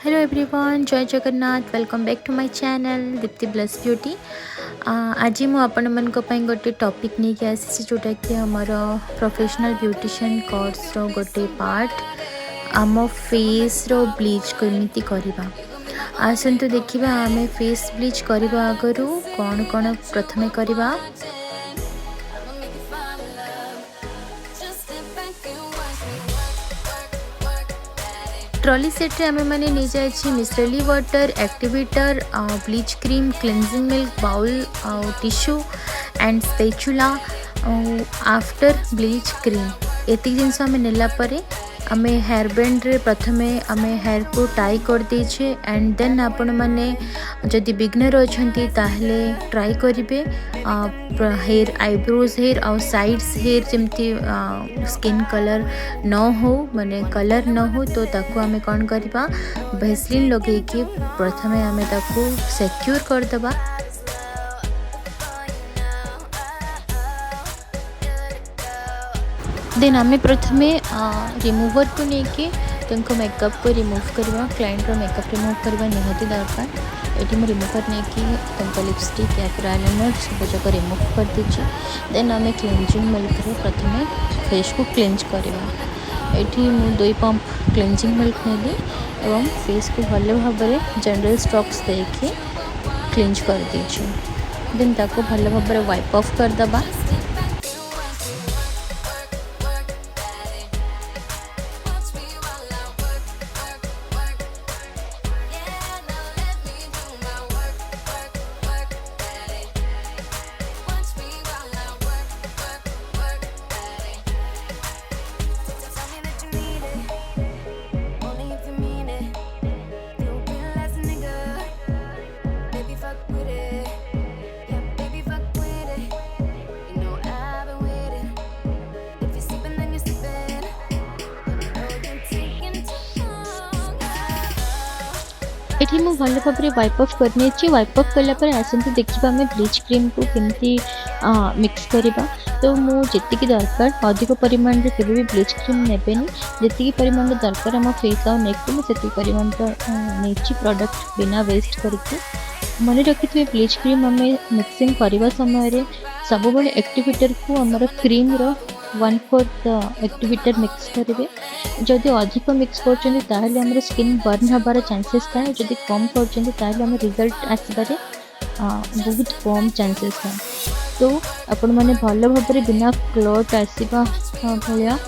Hello everyone, Jai Jagannath. Welcome back to my channel Deepti Blush Beauty. आज मु आपण मानक पई गोटे टॉपिक नहीं के आसी जोटा कि हमर प्रोफेशनल ब्यूटिशियन कोर्स रो गोटे पार्ट आम फेस रो ब्लीच केमिति करबा। आसंतु देखिबा आमे फेस ब्लीच करबा आगरु कौन कौन प्रथमे करबा। ट्रॉली सेट रे आमे माने नहीं जाइए micellar water, activator, bleach cream, cleansing milk, bowl, tissue and spatula, after bleach cream एति जिनस आमे नेला परे आमे हेयर बैंड रे प्रथमे आमे हेयर को टाई कर देछे एंड देन आपण माने जदि बिगनर अछंती ताहले ट्राई करिवे हेयर आईब्रोज हेयर और साइड्स हेयर जमती स्किन कलर न हो माने कलर न हो तो ताकू आमे कौन करबा भेसलिन लगे कि प्रथमे आमे ताकू सिक्योर कर दबा। देन आमे प्रथमे रिमूवर को लेके तुमको मेकअप को रिमूव करवा, क्लाइंट रो मेकअप रिमूव करवा निहाती दरकार। ये मैं रिमूवर नहीं कि तुमको लिपस्टिक या फिर आईलाइनर सब जगह रिमूव कर दीजिए। देन आमे क्लींजिंग मिल्क रे प्रथमे फेस को क्लींज करवा। ये मुझे 2 पंप क्लींजिंग मिल्क नेली एवं फेस को भल भाव में जनरल स्ट्रोक्स देके क्लींज कर दीजिए। देन ताको भल भाव में वाइप ऑफ कर दबा। ये मुझे भल भाव में वाइप ऑफ करनी। वाइप ऑफ कलापर आसतु देखा आम ब्लीच क्रीम को केमती मिक्स करवा। तो मुझे दरकार अधिक परिमाण में केवे भी ब्लीच क्रीम नेबेनी। जी परिमाण दरकार आम फेस आ नेक को मुझे परिमाण नहीं प्रोडक्ट बिना वेस्ट करके मन रखी ब्लीच क्रीम आम मिक्सिंग करने समय सब बड़े एक्टिवेटर को आमर क्रीम रो 1/4 एक्टिवेटर मिक्स करेंगे। जदि अधिक मिक्स कर स्किन बर्न हबार चांसेस थाए, जदि कम कर रिजल्ट आसबार बहुत कम चांसेस थाए। तो आपण मैंने भल भाव में बिना क्लॉट आसवा भाया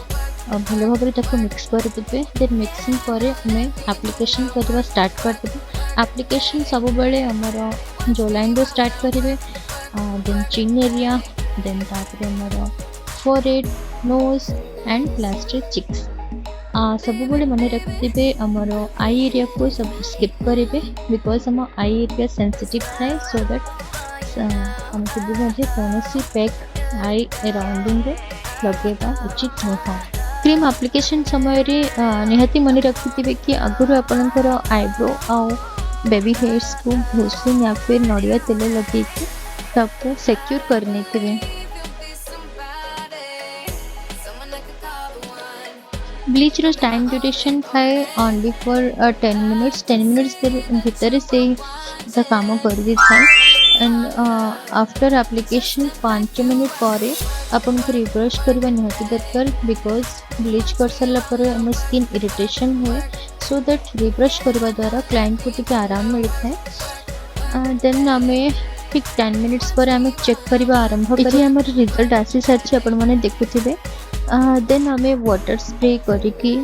भल भाव में मिक्स करदे। देन मिक्सिंग पर आम एप्लिकेशन करवा स्टार्ट करदे। एप्लिकेशन सब बेले आमर जो लाइन रो स्टार्ट करेंगे। देन चिन एरिया, देन तापर आमर forehead, nose and last cheeks सब बड़े मन रखिथे। आमर आई एरिया को सब स्किप करेंगे बिकॉज आम आई एरिया सेंसिटिव थाए। सो दैट आमको भी कौन पैक आई अराउंडिंग लगेगा उचित नुह। क्रीम एप्लिकेशन समय निहाती मन रखिथे कि आगुरी आपणकर आईब्रो आ बेबी हेयर्स को भूसिन या फिर नड़िया तेल लगे सबको सिक्योर करने थे। ब्लीच रो टाइम ड्यूरेशन थाए ओनली फॉर 10 मिनट्स। 10 मिनट्स भितर से काम कर दी थाए। एंड आफ्टर एप्लिकेशन 5 मिनट पर आपन को रिब्रश करवा निहाती दरकार बिकॉज ब्लीच कर सारा पर आम स्किन इरिटेशन हुए। सो दैट रिब्रश करवा द्वारा क्लाइंट को टिके आराम मिलता है। देन आम ठीक 10 मिनट्स पर आम चेक करवा आरंभ कर आम रिजल्ट आसी सारी आपण मैंने देखुथे। देन आम वाटर स्प्रे करके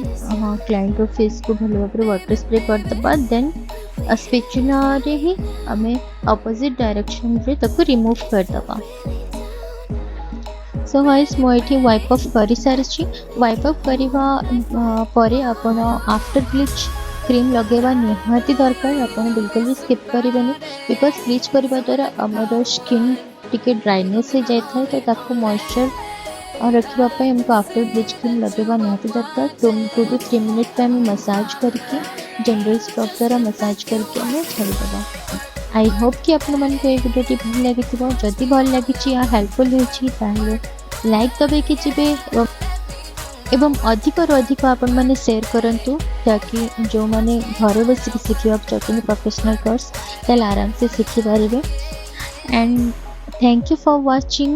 क्लाइंट फेस को भल भाव में वाटर स्प्रे करदबा। देन स्पैचुला रे ही आम अपोजिट डायरेक्शन रे तको रिमूव करदबा। सो गाइस मुझे वाइप ऑफ कर सारी। वाइप ऑफ करवा परे आपण आफ्टर ब्लीच क्रीम लगेवा निहाती दरकार। आपन बिल्कुल भी स्किप करेंगे बिकॉज ब्लीच करवा द्वारा आमर स्किन टिके ड्राइनेस हो जाए तो ताको मॉइस्चर और रखापी हमको आफ्टर ब्लीच क्रीम लगेवा निहाती दरकार। 2 to 3 मिनट पे हमें मसाज करके जनरल स्क्रब द्वारा मसाज करके हमें छाड़ीदेवा। आई होप कि आपण मानक ये वीडियो भल लगी। जदि भल लगी या हेल्पफुल होती लाइक दबाई कि एवं अधिकରୁ ଅଧିକ ଆପଣମାନେ ସେୟାର କରନ୍ତୁ ଯାହାକି ଯେଉଁମାନେ ଘରେ ବସିକି ଶିଖିବାକୁ ଚାହୁଁଛନ୍ତି ପ୍ରୋଫେସନାଲ୍ କୋର୍ସ ତାହେଲେ ଆରାମସେ ଶିଖିପାରିବେ। And thank you for watching.